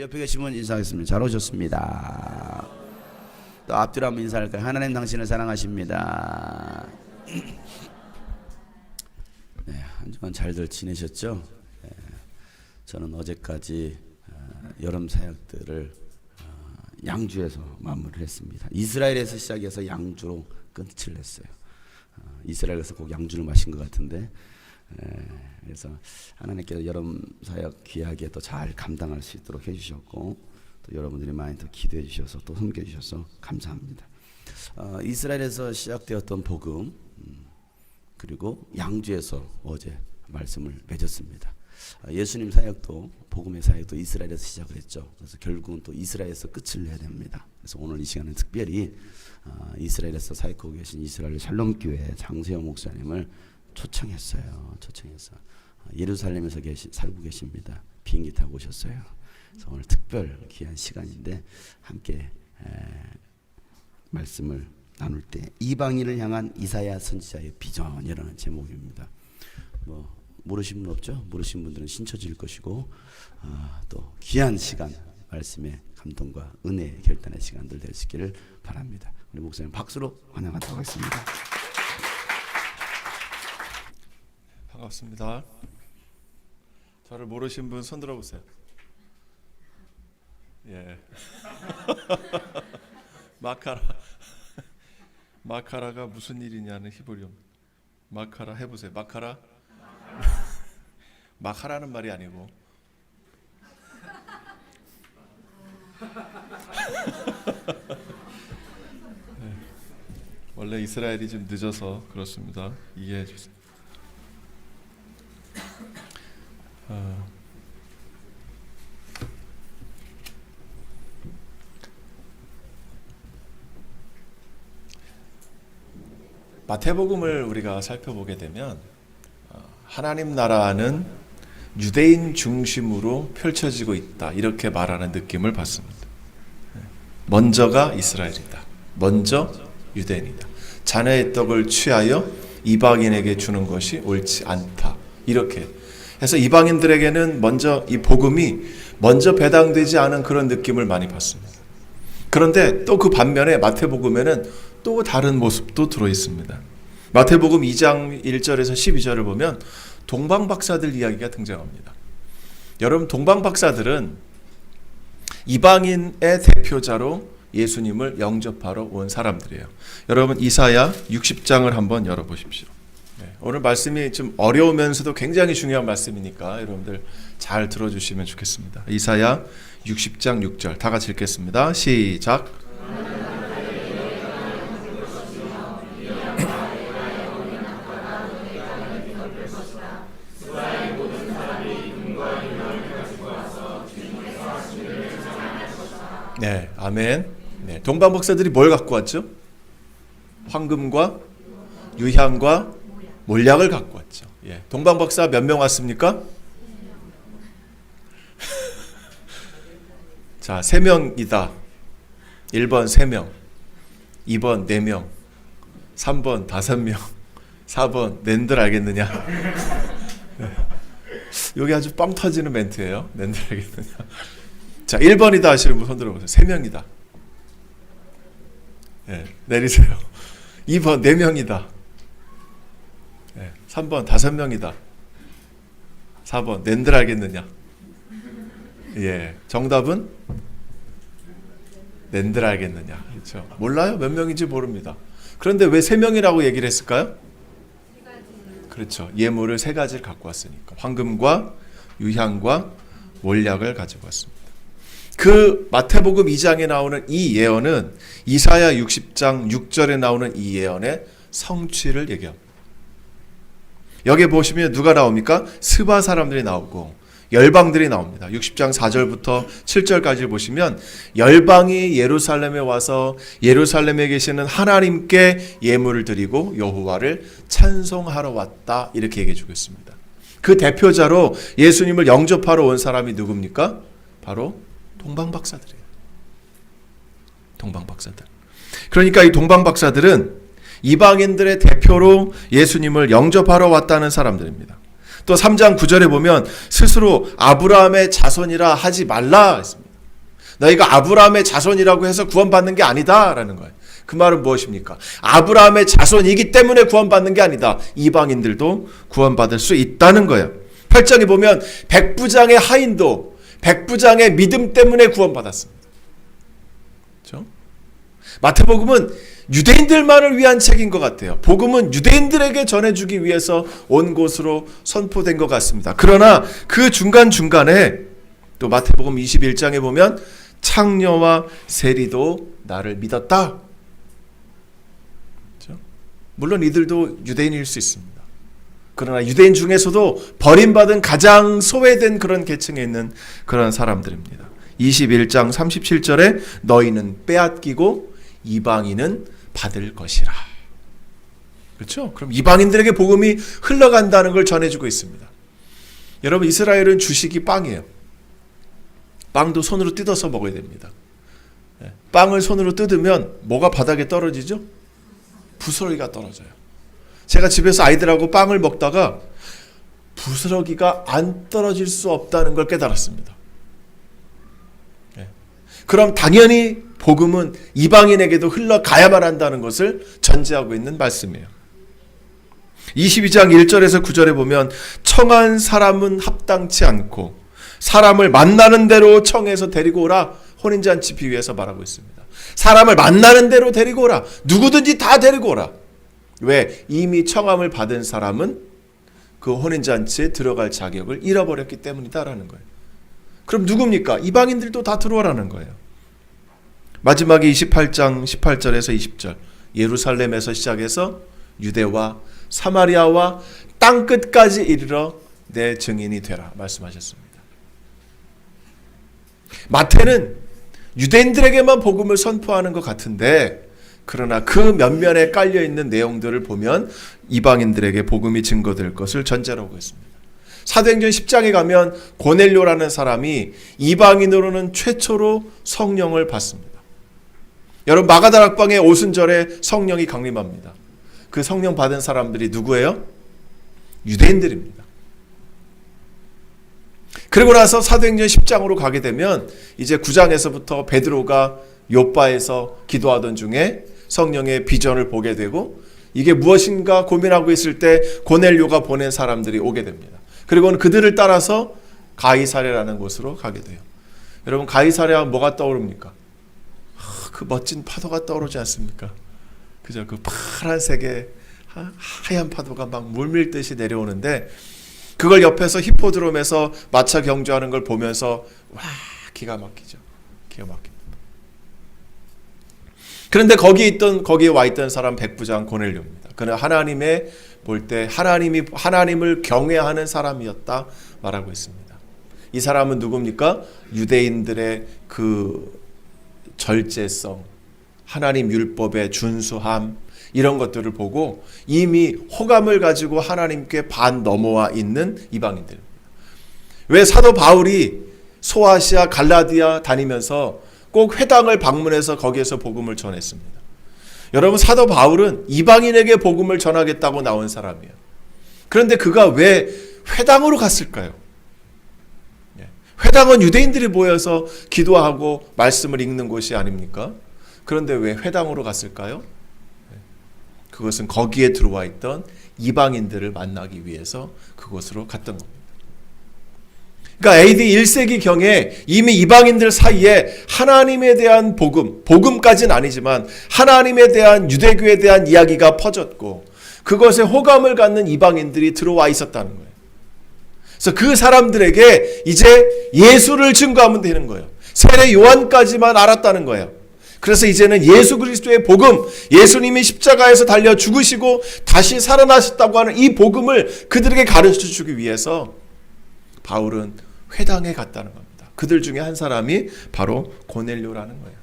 옆에 계신 분 인사하겠습니다. 잘 오셨습니다. 또 앞뒤로 한번 인사할까요? 하나님 당신을 사랑하십니다. 네, 한 주간 잘들 지내셨죠? 네, 저는 어제까지 여름 사역들을 양주에서 마무리를 했습니다. 이스라엘에서 시작해서 양주로 끝을 냈어요. 이스라엘에서 꼭 양주를 마신 것 같은데, 그래서 하나님께서 여름 사역 귀하게 또 잘 감당할 수 있도록 해주셨고, 또 여러분들이 많이 더 기도해 주셔서 또 섬겨주셔서 감사합니다. 이스라엘에서 시작되었던 복음, 그리고 양주에서 어제 말씀을 맺었습니다. 예수님 사역도, 복음의 사역도 이스라엘에서 시작을 했죠. 그래서 결국은 또 이스라엘에서 끝을 내야 됩니다. 그래서 오늘 이 시간에 특별히 이스라엘에서 사역하고 계신 이스라엘 샬롬교회 장세영 목사님을 초청했어요. 예루살렘에서 살고 계십니다. 비행기 타고 오셨어요. 그래서 오늘 특별 귀한 시간인데 함께 말씀을 나눌 때 이방인을 향한 이사야 선지자의 비전이라는 제목입니다. 모르신 분 없죠? 모르신 분들은 신쳐질 것이고, 또 귀한 시간, 말씀의 감동과 은혜의 결단의 시간들 될 수 있기를 바랍니다. 우리 목사님 박수로 환영하도록 하겠습니다. 반갑습니다. 저를 모르신 분 손 들어보세요. 예. 마카라가 무슨 일이냐는 히브리어. 마카라 해보세요. 마카라. 마카라는 말이 아니고 네. 원래 이스라엘이 좀 늦어서 그렇습니다. 이해해 주세요. 마태복음을 우리가 살펴보게 되면 하나님 나라는 유대인 중심으로 펼쳐지고 있다, 이렇게 말하는 느낌을 받습니다. 먼저가 이스라엘이다. 먼저 유대인이다. 자녀의 떡을 취하여 이방인에게 주는 것이 옳지 않다. 이렇게 해서 이방인들에게는 먼저 이 복음이 먼저 배당되지 않은 그런 느낌을 많이 받습니다. 그런데 또 그 반면에 마태복음에는 또 다른 모습도 들어 있습니다. 마태복음 2장 1절에서 12절을 보면 동방박사들 이야기가 등장합니다. 여러분, 동방박사들은 이방인의 대표자로 예수님을 영접하러 온 사람들이에요. 여러분, 이사야 60장을 한번 열어보십시오. 네, 오늘 말씀이 좀 어려우면서도 굉장히 중요한 말씀이니까 여러분들 잘 들어주시면 좋겠습니다. 이사야 60장 6절 다 같이 읽겠습니다. 시작. 네, 아멘. 네, 동방박사들이 뭘 갖고 왔죠? 황금과 유향과 몰약을 갖고 왔죠. 예, 동방박사 몇 명 왔습니까? 자, 3명이다. 1번 3명, 2번 4명, 3번 5명, 4번 낸들 알겠느냐? 여기 아주 빵 터지는 멘트예요. 낸들 알겠느냐? 자, 1번이다 하시는 분 손 들어보세요. 3명이다. 네, 내리세요. 2번 4명이다. 네, 3번 5명이다. 4번 낸들 알겠느냐? 예, 정답은 낸들 알겠느냐? 그렇죠? 몰라요? 몇 명인지 모릅니다. 그런데 왜 3명이라고 얘기를 했을까요? 그렇죠. 예물을 3가지를 갖고 왔으니까. 황금과 유향과 몰약을 가지고 왔습니다. 그 마태복음 2장에 나오는 이 예언은 이사야 60장 6절에 나오는 이 예언의 성취를 얘기합니다. 여기 보시면 누가 나옵니까? 스바 사람들이 나오고 열방들이 나옵니다. 60장 4절부터 7절까지 보시면 열방이 예루살렘에 와서 예루살렘에 계시는 하나님께 예물을 드리고 여호와를 찬송하러 왔다, 이렇게 얘기해 주고 있습니다. 그 대표자로 예수님을 영접하러 온 사람이 누굽니까? 바로 동방박사들이에요. 동방박사들. 그러니까 이 동방박사들은 이방인들의 대표로 예수님을 영접하러 왔다는 사람들입니다. 또 3장 9절에 보면 스스로 아브라함의 자손이라 하지 말라 했습니다. 너희가 아브라함의 자손이라고 해서 구원받는 게 아니다라는 거예요. 그 말은 무엇입니까? 아브라함의 자손이기 때문에 구원받는 게 아니다. 이방인들도 구원받을 수 있다는 거예요. 8장에 보면 백부장의 하인도 백부장의 믿음 때문에 구원받았습니다. 그렇죠? 마태복음은 유대인들만을 위한 책인 것 같아요. 복음은 유대인들에게 전해주기 위해서 온 곳으로 선포된 것 같습니다. 그러나 그 중간중간에 또 마태복음 21장에 보면 창녀와 세리도 나를 믿었다. 그렇죠? 물론 이들도 유대인일 수 있습니다. 그러나 유대인 중에서도 버림받은 가장 소외된 그런 계층에 있는 그런 사람들입니다. 21장 37절에 너희는 빼앗기고 이방인은 받을 것이라. 그렇죠? 그럼 이방인들에게 복음이 흘러간다는 걸 전해주고 있습니다. 여러분, 이스라엘은 주식이 빵이에요. 빵도 손으로 뜯어서 먹어야 됩니다. 빵을 손으로 뜯으면 뭐가 바닥에 떨어지죠? 부스러기가 떨어져요. 제가 집에서 아이들하고 빵을 먹다가 부스러기가 안 떨어질 수 없다는 걸 깨달았습니다. 그럼 당연히 복음은 이방인에게도 흘러가야만 한다는 것을 전제하고 있는 말씀이에요. 22장 1절에서 9절에 보면 청한 사람은 합당치 않고 사람을 만나는 대로 청해서 데리고 오라. 혼인잔치 비유해서 말하고 있습니다. 사람을 만나는 대로 데리고 오라. 누구든지 다 데리고 오라. 왜? 이미 청함을 받은 사람은 그 혼인잔치에 들어갈 자격을 잃어버렸기 때문이다라는 거예요. 그럼 누굽니까? 이방인들도 다 들어오라는 거예요. 마지막에 28장 18절에서 20절 예루살렘에서 시작해서 유대와 사마리아와 땅끝까지 이르러 내 증인이 되라 말씀하셨습니다. 마태는 유대인들에게만 복음을 선포하는 것 같은데 그러나 그 면면에 깔려있는 내용들을 보면 이방인들에게 복음이 증거될 것을 전제로 하고 있습니다. 사도행전 10장에 가면 고넬료라는 사람이 이방인으로는 최초로 성령을 받습니다. 여러분, 마가다락방의 오순절에 성령이 강림합니다. 그 성령 받은 사람들이 누구예요? 유대인들입니다. 그리고 나서 사도행전 10장으로 가게 되면 이제 9장에서부터 베드로가 요바에서 기도하던 중에 성령의 비전을 보게 되고 이게 무엇인가 고민하고 있을 때 고넬료가 보낸 사람들이 오게 됩니다. 그리고는 그들을 따라서 가이사랴라는 곳으로 가게 돼요. 여러분, 가이사랴 하면 뭐가 떠오릅니까? 그 멋진 파도가 떠오르지 않습니까? 그죠? 그 파란색의 하얀 파도가 막 물밀듯이 내려오는데 그걸 옆에서 히포드롬에서 마차 경주하는 걸 보면서 와, 기가 막히죠. 기가 막힙니다. 그런데 거기에 와 있던 사람 백부장 고넬료입니다. 그는 하나님의 볼 때 하나님을 경외하는 사람이었다 말하고 있습니다. 이 사람은 누굽니까? 유대인들의 그 절제성, 하나님 율법의 준수함 이런 것들을 보고 이미 호감을 가지고 하나님께 반 넘어와 있는 이방인들입니다. 왜 사도 바울이 소아시아, 갈라디아 다니면서 꼭 회당을 방문해서 거기에서 복음을 전했습니다. 여러분, 사도 바울은 이방인에게 복음을 전하겠다고 나온 사람이에요. 그런데 그가 왜 회당으로 갔을까요? 회당은 유대인들이 모여서 기도하고 말씀을 읽는 곳이 아닙니까? 그런데 왜 회당으로 갔을까요? 그것은 거기에 들어와 있던 이방인들을 만나기 위해서 그곳으로 갔던 겁니다. 그러니까 AD 1세기경에 이미 이방인들 사이에 하나님에 대한 복음까지는 아니지만 하나님에 대한 유대교에 대한 이야기가 퍼졌고 그것에 호감을 갖는 이방인들이 들어와 있었다는 거예요. 그래서 그 사람들에게 이제 예수를 증거하면 되는 거예요. 세례 요한까지만 알았다는 거예요. 그래서 이제는 예수 그리스도의 복음, 예수님이 십자가에서 달려 죽으시고 다시 살아나셨다고 하는 이 복음을 그들에게 가르쳐주기 위해서 바울은 회당에 갔다는 겁니다. 그들 중에 한 사람이 바로 고넬료라는 거예요.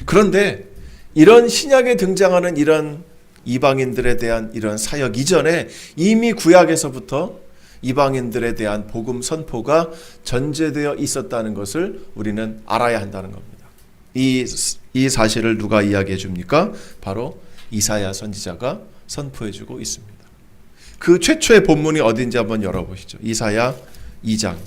그런데 이런 신약에 등장하는 이런 이방인들에 대한 이런 사역 이전에 이미 구약에서부터 이방인들에 대한 복음 선포가 전제되어 있었다는 것을 우리는 알아야 한다는 겁니다. 이 사실을 누가 이야기해 줍니까? 바로 이사야 선지자가 선포해 주고 있습니다. 그 최초의 본문이 어딘지 한번 열어보시죠. 이사야 2장.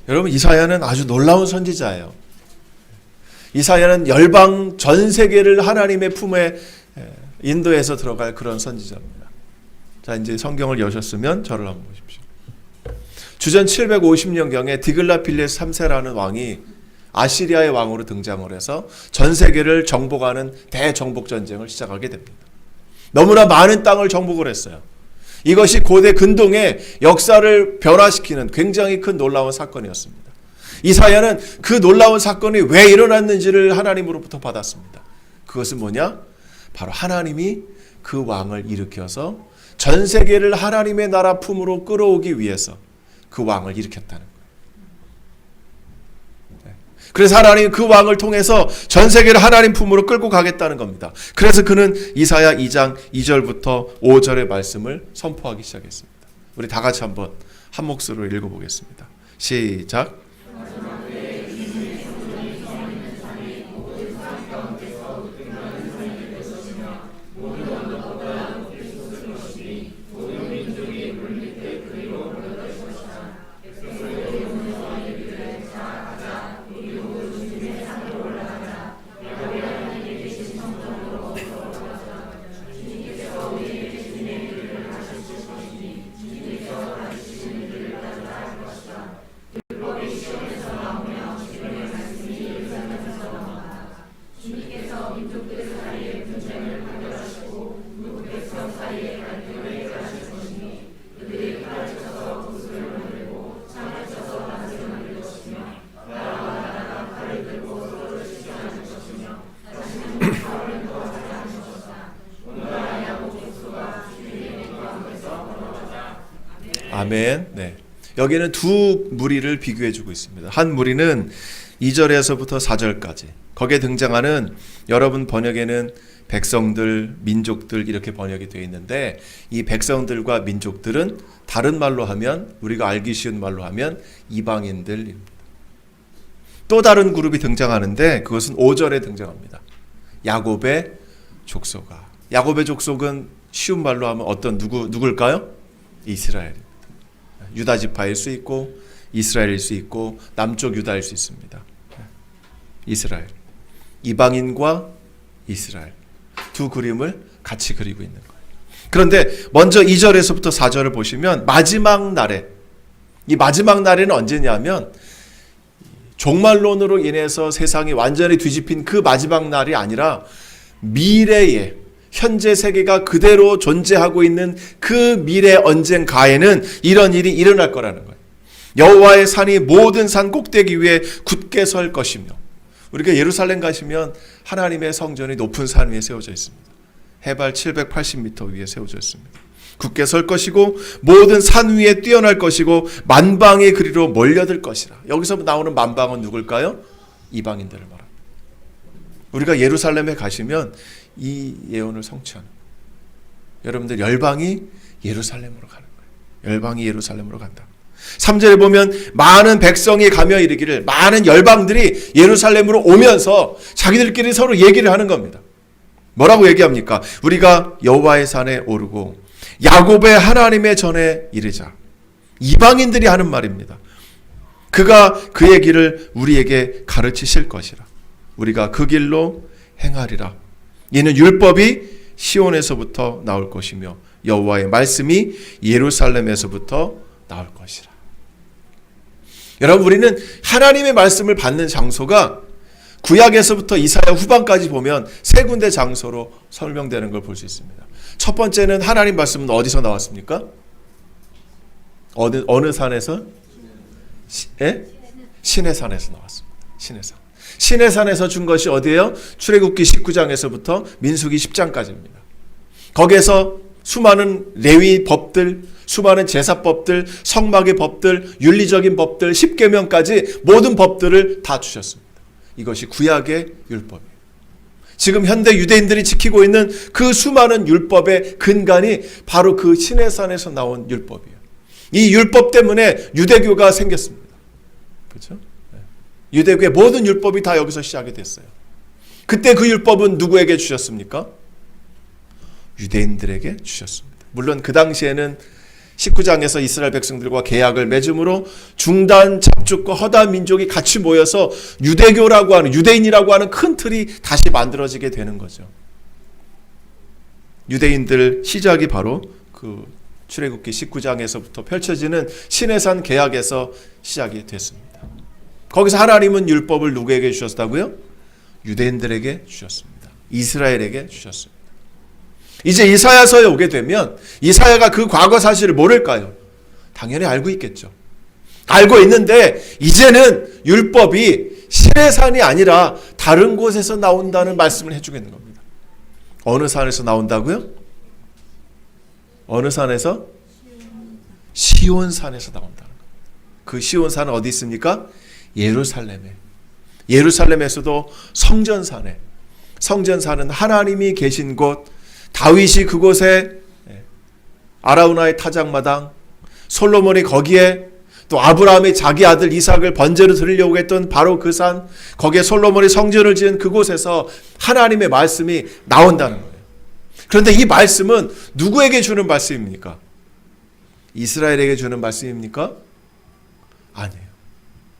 여러분, 이사야는 아주 놀라운 선지자예요. 이사야는 열방 전 세계를 하나님의 품에 인도해서 들어갈 그런 선지자입니다. 자, 이제 성경을 여셨으면 저를 한번 보십시오. 주전 750년경에 디글라필레스 3세라는 왕이 아시리아의 왕으로 등장을 해서 전 세계를 정복하는 대정복 전쟁을 시작하게 됩니다. 너무나 많은 땅을 정복을 했어요. 이것이 고대 근동의 역사를 변화시키는 굉장히 큰 놀라운 사건이었습니다. 이사야는 그 놀라운 사건이 왜 일어났는지를 하나님으로부터 받았습니다. 그것은 뭐냐? 바로 하나님이 그 왕을 일으켜서 전 세계를 하나님의 나라 품으로 끌어오기 위해서 그 왕을 일으켰다는 거예요. 그래서 하나님 그 왕을 통해서 전 세계를 하나님 품으로 끌고 가겠다는 겁니다. 그래서 그는 이사야 2장 2절부터 5절의 말씀을 선포하기 시작했습니다. 우리 다 같이 한번 한 목소리로 읽어보겠습니다. 시작. 아멘. 네. 여기는 두 무리를 비교해 주고 있습니다. 한 무리는 2절에서부터 4절까지. 거기에 등장하는 여러분 번역에는 백성들, 민족들 이렇게 번역이 되어 있는데 이 백성들과 민족들은 다른 말로 하면 우리가 알기 쉬운 말로 하면 이방인들입니다. 또 다른 그룹이 등장하는데 그것은 5절에 등장합니다. 야곱의 족속아. 야곱의 족속은 쉬운 말로 하면 어떤 누굴까요? 이스라엘입니다. 유다 지파일 수 있고 이스라엘일 수 있고 남쪽 유다일 수 있습니다. 이스라엘. 이방인과 이스라엘. 두 그림을 같이 그리고 있는 거예요. 그런데 먼저 2절에서부터 4절을 보시면 마지막 날에, 이 마지막 날에는 언제냐면 종말론으로 인해서 세상이 완전히 뒤집힌 그 마지막 날이 아니라 미래에 현재 세계가 그대로 존재하고 있는 그 미래 언젠가에는 이런 일이 일어날 거라는 거예요. 여호와의 산이 모든 산 꼭대기 위에 굳게 설 것이며, 우리가 예루살렘 가시면 하나님의 성전이 높은 산 위에 세워져 있습니다. 해발 780m 위에 세워져 있습니다. 굳게 설 것이고 모든 산 위에 뛰어날 것이고 만방의 그리로 몰려들 것이라. 여기서 나오는 만방은 누굴까요? 이방인들을 말합니다. 우리가 예루살렘에 가시면 이 예언을 성취하는 거예요. 여러분들 열방이 예루살렘으로 가는 거예요. 열방이 예루살렘으로 간다. 3절에 보면 많은 백성이 가며 이르기를, 많은 열방들이 예루살렘으로 오면서 자기들끼리 서로 얘기를 하는 겁니다. 뭐라고 얘기합니까? 우리가 여호와의 산에 오르고 야곱의 하나님의 전에 이르자. 이방인들이 하는 말입니다. 그가 그의 길을 우리에게 가르치실 것이라. 우리가 그 길로 행하리라. 이는 율법이 시온에서부터 나올 것이며 여호와의 말씀이 예루살렘에서부터 나올 것이라. 여러분, 우리는 하나님의 말씀을 받는 장소가 구약에서부터 이사야 후반까지 보면 세 군데 장소로 설명되는 걸 볼 수 있습니다. 첫 번째는 하나님 말씀은 어디서 나왔습니까? 어느 산에서? 신의 산에서 나왔습니다. 신의 산. 신의 산에서 준 것이 어디예요? 출애굽기 19장에서부터 민수기 10장까지입니다. 거기에서 수많은 레위 법들, 수많은 제사법들, 성막의 법들, 윤리적인 법들, 십계명까지 모든 법들을 다 주셨습니다. 이것이 구약의 율법이에요. 지금 현대 유대인들이 지키고 있는 그 수많은 율법의 근간이 바로 그 신의 산에서 나온 율법이에요. 이 율법 때문에 유대교가 생겼습니다. 그렇죠? 유대교의 모든 율법이 다 여기서 시작이 됐어요. 그때 그 율법은 누구에게 주셨습니까? 유대인들에게 주셨습니다. 물론 그 당시에는 19장에서 이스라엘 백성들과 계약을 맺음으로 중단, 잡족과 허다 민족이 같이 모여서 유대교라고 하는, 유대인이라고 하는 큰 틀이 다시 만들어지게 되는 거죠. 유대인들 시작이 바로 그 출애굽기 19장에서부터 펼쳐지는 시내산 계약에서 시작이 됐습니다. 거기서 하나님은 율법을 누구에게 주셨다고요? 유대인들에게 주셨습니다. 이스라엘에게 주셨습니다. 이제 이사야서에 오게 되면 이사야가 그 과거 사실을 모를까요? 당연히 알고 있겠죠. 알고 있는데 이제는 율법이 시내산이 아니라 다른 곳에서 나온다는 말씀을 해주고 있는 겁니다. 어느 산에서 나온다고요? 어느 산에서? 시온산에서 나온다는 거예요. 그 시온산은 어디 있습니까? 예루살렘에. 예루살렘에서도 성전산에. 성전산은 하나님이 계신 곳, 다윗이 그곳에 아라우나의 타작마당, 솔로몬이 거기에, 또 아브라함이 자기 아들 이삭을 번제로 드리려고 했던 바로 그 산, 거기에 솔로몬이 성전을 지은 그곳에서 하나님의 말씀이 나온다는 거예요. 그런데 이 말씀은 누구에게 주는 말씀입니까? 이스라엘에게 주는 말씀입니까? 아니에요.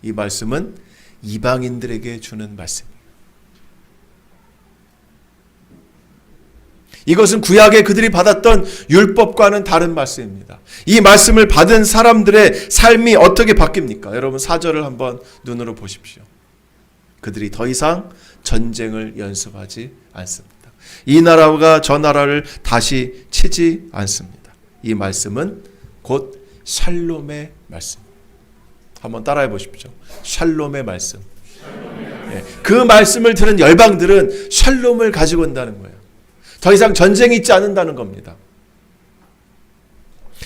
이 말씀은 이방인들에게 주는 말씀이에요. 이것은 구약에 그들이 받았던 율법과는 다른 말씀입니다. 이 말씀을 받은 사람들의 삶이 어떻게 바뀝니까? 여러분 4절을 한번 눈으로 보십시오. 그들이 더 이상 전쟁을 연습하지 않습니다. 이 나라가 저 나라를 다시 치지 않습니다. 이 말씀은 곧 샬롬의 말씀. 한번 따라해 보십시오. 샬롬의 말씀. 그 말씀을 들은 열방들은 샬롬을 가지고 온다는 거예요. 더 이상 전쟁이 있지 않는다는 겁니다.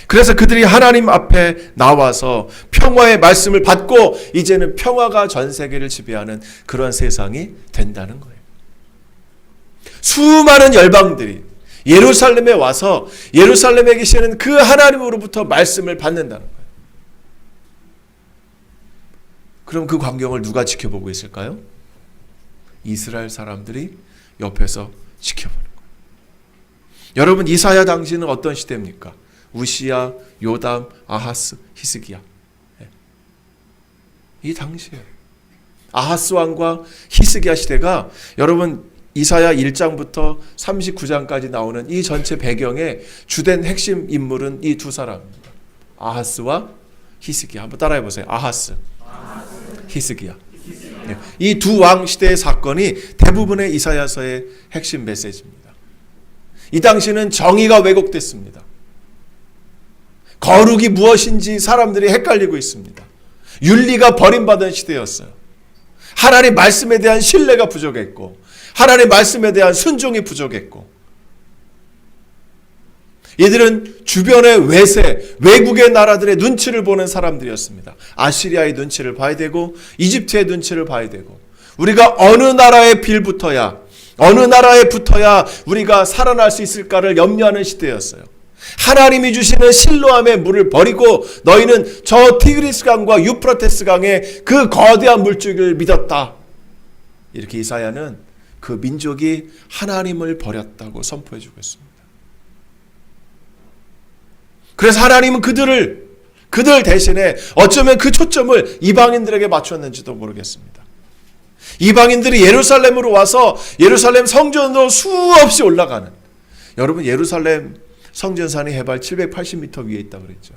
그래서 그들이 하나님 앞에 나와서 평화의 말씀을 받고 이제는 평화가 전 세계를 지배하는 그런 세상이 된다는 거예요. 수많은 열방들이 예루살렘에 와서 예루살렘에 계시는 그 하나님으로부터 말씀을 받는다는 거예요. 그럼 그 광경을 누가 지켜보고 있을까요? 이스라엘 사람들이 옆에서 지켜보는 거예요. 여러분 이사야 당시는 어떤 시대입니까? 우시야, 요담, 아하스, 히스기야. 이 당시예요. 아하스 왕과 히스기야 시대가 여러분 이사야 1장부터 39장까지 나오는 이 전체 배경의 주된 핵심 인물은 이 두 사람입니다. 아하스와 히스기야. 한번 따라해 보세요. 아하스, 히스기야. 이 두 왕 시대의 사건이 대부분의 이사야서의 핵심 메시지입니다. 이 당시는 정의가 왜곡됐습니다. 거룩이 무엇인지 사람들이 헷갈리고 있습니다. 윤리가 버림받은 시대였어요. 하나님 말씀에 대한 신뢰가 부족했고 하나님 말씀에 대한 순종이 부족했고 이들은 주변의 외세, 외국의 나라들의 눈치를 보는 사람들이었습니다. 아시리아의 눈치를 봐야 되고 이집트의 눈치를 봐야 되고 우리가 어느 나라에 빌붙어야 어느 나라에 붙어야 우리가 살아날 수 있을까를 염려하는 시대였어요. 하나님이 주시는 실로암의 물을 버리고 너희는 저 티그리스 강과 유프라테스 강의 그 거대한 물줄기를 믿었다. 이렇게 이사야는 그 민족이 하나님을 버렸다고 선포해주고 있습니다. 그래서 하나님은 그들 대신에 어쩌면 그 초점을 이방인들에게 맞췄는지도 모르겠습니다. 이방인들이 예루살렘으로 와서 예루살렘 성전으로 수없이 올라가는, 여러분 예루살렘 성전산이 해발 780m 위에 있다고 그랬죠.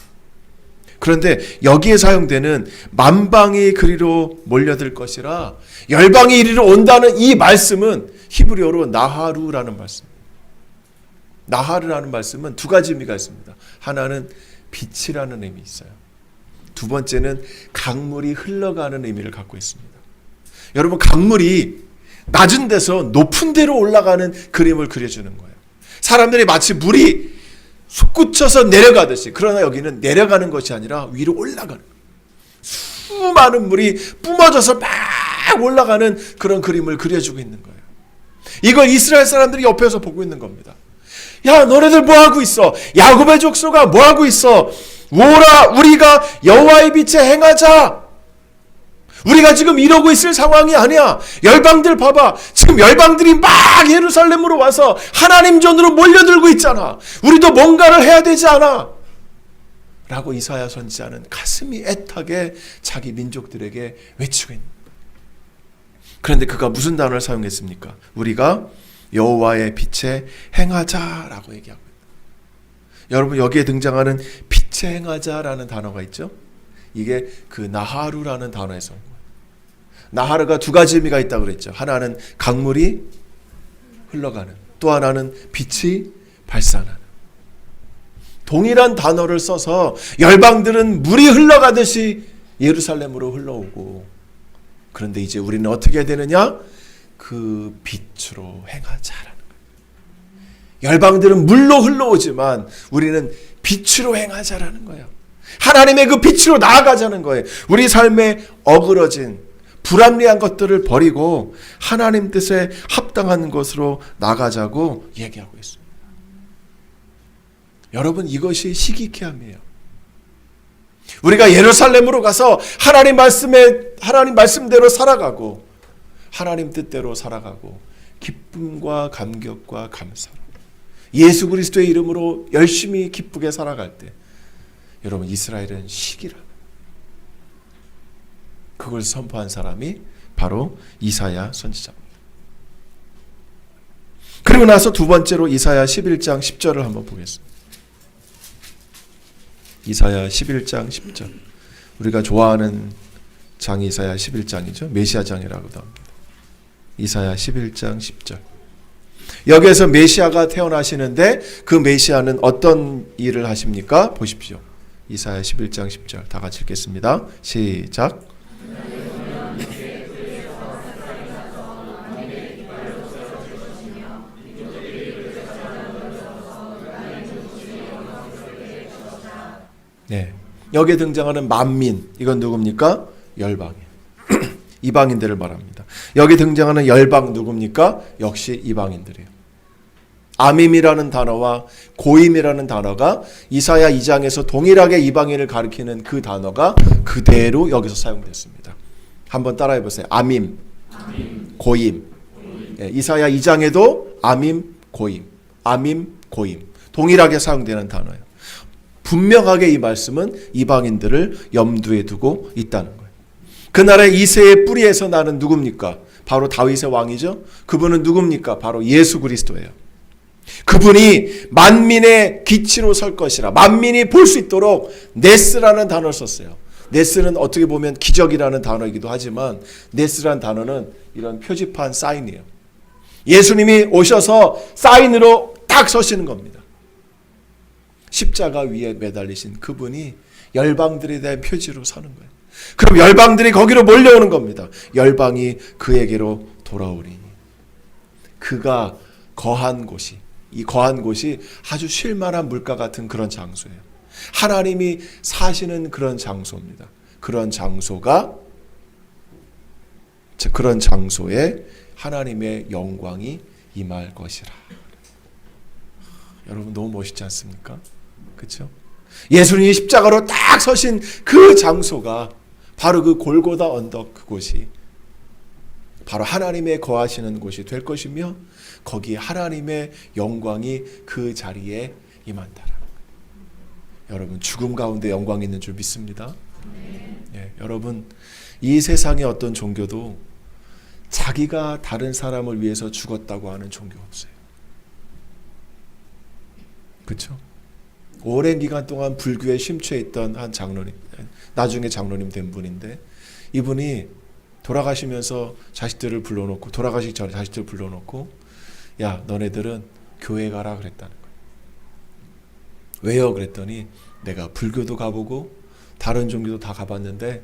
그런데 여기에 사용되는 만방이 그리로 몰려들 것이라 열방이 이리로 온다는 이 말씀은 히브리어로 나하루라는 말씀. 나하루라는 말씀은 두 가지 의미가 있습니다. 하나는 빛이라는 의미 있어요. 두 번째는 강물이 흘러가는 의미를 갖고 있습니다. 여러분 강물이 낮은 데서 높은 데로 올라가는 그림을 그려주는 거예요. 사람들이 마치 물이 솟구쳐서 내려가듯이, 그러나 여기는 내려가는 것이 아니라 위로 올라가는 거예요. 수많은 물이 뿜어져서 막 올라가는 그런 그림을 그려주고 있는 거예요. 이걸 이스라엘 사람들이 옆에서 보고 있는 겁니다. 야 너네들 뭐하고 있어? 야곱의 족속아 뭐하고 있어? 오라 우리가 여호와의 빛에 행하자. 우리가 지금 이러고 있을 상황이 아니야. 열방들 봐봐. 지금 열방들이 막 예루살렘으로 와서 하나님 전으로 몰려들고 있잖아. 우리도 뭔가를 해야 되지 않아? 라고 이사야 선지자는 가슴이 애타게 자기 민족들에게 외치고 있는 거예요. 그런데 그가 무슨 단어를 사용했습니까? 우리가 여호와의 빛에 행하자라고 얘기하고 있어요. 여러분, 여기에 등장하는 빛에 행하자라는 단어가 있죠. 이게 그 나하루라는 단어에서 온 거예요. 나하루가 두 가지 의미가 있다고 그랬죠. 하나는 강물이 흘러가는, 또 하나는 빛이 발산하는. 동일한 단어를 써서 열방들은 물이 흘러가듯이 예루살렘으로 흘러오고, 그런데 이제 우리는 어떻게 해야 되느냐? 그 빛으로 행하자라는 거예요. 열방들은 물로 흘러오지만 우리는 빛으로 행하자라는 거예요. 하나님의 그 빛으로 나아가자는 거예요. 우리 삶에 어그러진 불합리한 것들을 버리고 하나님 뜻에 합당한 것으로 나가자고 얘기하고 있습니다. 여러분, 이것이 시기케함이에요. 우리가 예루살렘으로 가서 하나님 말씀대로 살아가고 하나님 뜻대로 살아가고 기쁨과 감격과 감사로 예수 그리스도의 이름으로 열심히 기쁘게 살아갈 때, 여러분, 이스라엘은 시기라. 그걸 선포한 사람이 바로 이사야 선지자입니다. 그리고 나서 두 번째로 이사야 11장 10절을 한번 보겠습니다. 이사야 11장 10절. 우리가 좋아하는 장이 이사야 11장이죠. 메시아장이라고도 합니다. 이사야 11장 10절. 여기에서 메시아가 태어나시는데 그 메시아는 어떤 일을 하십니까? 보십시오. 이사야 11장 10절 다 같이 읽겠습니다. 시작. 네, 여기에 등장하는 만민, 이건 누굽니까? 열방이에요. 이방인들을 말합니다. 여기 등장하는 열방 누굽니까? 역시 이방인들이에요. 아밈이라는 단어와 고임이라는 단어가 이사야 2장에서 동일하게 이방인을 가리키는 그 단어가 그대로 여기서 사용됐습니다. 한번 따라해 보세요. 아밈, 고임. 예, 이사야 2장에도 아밈, 고임, 아밈, 고임. 동일하게 사용되는 단어예요. 분명하게 이 말씀은 이방인들을 염두에 두고 있다는 거예요. 그 나라의 이새의 뿌리에서 나는 누굽니까? 바로 다윗의 왕이죠. 그분은 누굽니까? 바로 예수 그리스도예요. 그분이 만민의 기치로 설 것이라, 만민이 볼 수 있도록 네스라는 단어를 썼어요. 네스는 어떻게 보면 기적이라는 단어이기도 하지만 네스라는 단어는 이런 표지판 사인이에요. 예수님이 오셔서 사인으로 딱 서시는 겁니다. 십자가 위에 매달리신 그분이 열방들에 대한 표지로 서는 거예요. 그럼 열방들이 거기로 몰려오는 겁니다. 열방이 그에게로 돌아오리니. 그가 거한 곳이, 이 거한 곳이 아주 쉴만한 물가 같은 그런 장소예요. 하나님이 사시는 그런 장소입니다. 그런 장소에 하나님의 영광이 임할 것이라. 여러분, 너무 멋있지 않습니까? 그렇죠? 예수님이 십자가로 딱 서신 그 장소가 바로 그 골고다 언덕, 그곳이 바로 하나님의 거하시는 곳이 될 것이며, 거기에 하나님의 영광이 그 자리에 임한다라. 여러분, 죽음 가운데 영광이 있는 줄 믿습니다. 예, 여러분, 이 세상의 어떤 종교도 자기가 다른 사람을 위해서 죽었다고 하는 종교 없어요. 그렇죠? 오랜 기간 동안 불교에 심취해 있던 한 장로님, 나중에 장로님 된 분인데, 이분이 돌아가시면서 자식들을 불러놓고, 돌아가시기 전에 자식들을 불러놓고, 야, 너네들은 교회 가라 그랬다는 거예요. 왜요? 그랬더니 내가 불교도 가보고 다른 종교도 다 가봤는데